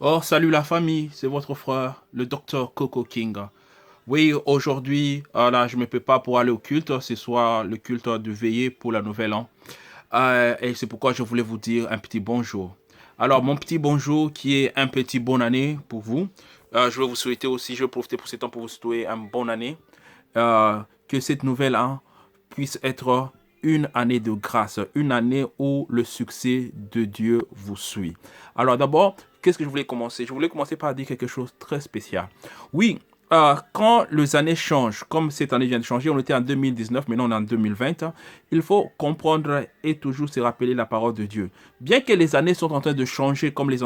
Oh, salut la famille, c'est votre frère, le docteur Coco King. Oui, aujourd'hui, là, je me prépare pour aller au culte. Ce soir, le culte de veillée pour la nouvelle an. Et c'est pourquoi je voulais vous dire un petit bonjour. Alors, mon petit bonjour qui est un petit bonne année pour vous. Je vais vous souhaiter aussi, je vais profiter pour ce temps pour vous souhaiter une bonne année. Que cette nouvelle an puisse être une année de grâce, une année où le succès de Dieu vous suit. Alors d'abord, qu'est-ce que je voulais commencer? Je voulais commencer par dire quelque chose de très spécial. Oui, quand les années changent, comme cette année vient de changer, on était en 2019, maintenant on est en 2020, il faut comprendre et toujours se rappeler la parole de Dieu. Bien que les années sont en train de changer, comme les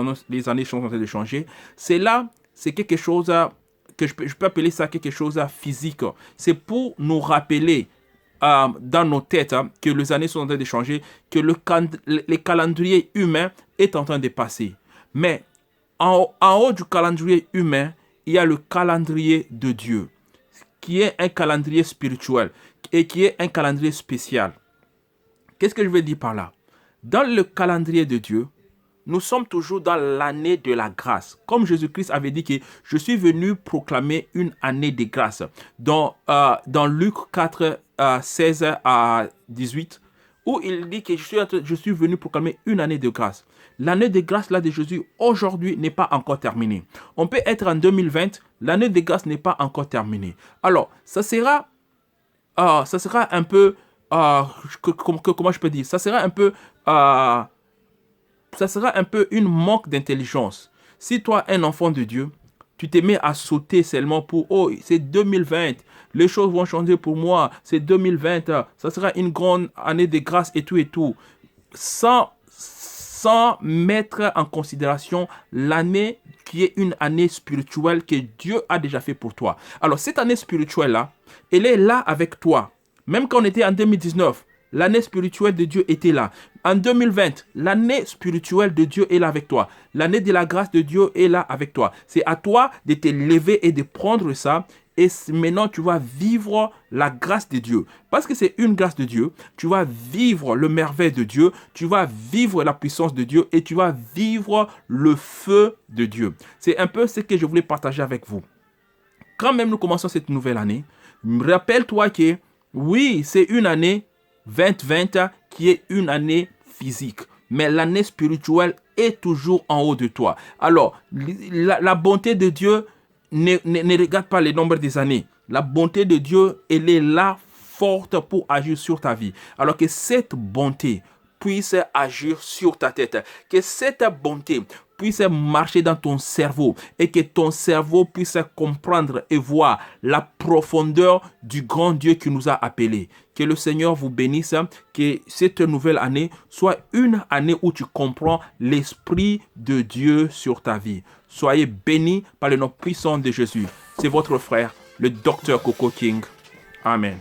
années sont en train de changer, c'est quelque chose que je peux appeler ça quelque chose de physique. C'est pour nous rappeler dans nos têtes que les années sont en train de changer, que les calendriers humains est en train de passer. Mais en haut du calendrier humain, il y a le calendrier de Dieu, qui est un calendrier spirituel et qui est un calendrier spécial. Qu'est-ce que je veux dire par là? Dans le calendrier de Dieu, nous sommes toujours dans l'année de la grâce. Comme Jésus-Christ avait dit que je suis venu proclamer une année de grâce. Dans Luc 4, 16 à 18, où il dit que je suis venu proclamer une année de grâce. L'année de grâce là de Jésus aujourd'hui n'est pas encore terminée. On peut être en 2020, l'année de grâce n'est pas encore terminée. Alors, ça sera un peu, comment je peux dire, ça sera un peu une manque d'intelligence. Si toi, un enfant de Dieu, tu te mets à sauter seulement pour, oh, c'est 2020, les choses vont changer pour moi, c'est 2020, ça sera une grande année de grâce et tout, sans mettre en considération l'année qui est une année spirituelle que Dieu a déjà fait pour toi. Alors, cette année spirituelle-là, elle est là avec toi. Même quand on était en 2019, l'année spirituelle de Dieu était là. En 2020, l'année spirituelle de Dieu est là avec toi. L'année de la grâce de Dieu est là avec toi. C'est à toi de te lever et de prendre ça. Et maintenant, tu vas vivre la grâce de Dieu. Parce que c'est une grâce de Dieu, tu vas vivre le merveille de Dieu, tu vas vivre la puissance de Dieu et tu vas vivre le feu de Dieu. C'est un peu ce que je voulais partager avec vous. Quand même nous commençons cette nouvelle année, rappelle-toi que oui, c'est une année 2020 qui est une année physique. Mais l'année spirituelle est toujours en haut de toi. Alors, la bonté de Dieu ne regarde pas le nombre des années. La bonté de Dieu, elle est là forte pour agir sur ta vie. Alors que cette bonté puisse agir sur ta tête. Que cette bonté puisse marcher dans ton cerveau et que ton cerveau puisse comprendre et voir la profondeur du grand Dieu qui nous a appelés. Que le Seigneur vous bénisse, que cette nouvelle année soit une année où tu comprends l'Esprit de Dieu sur ta vie. Soyez bénis par le nom puissant de Jésus. C'est votre frère, le docteur Coco King. Amen.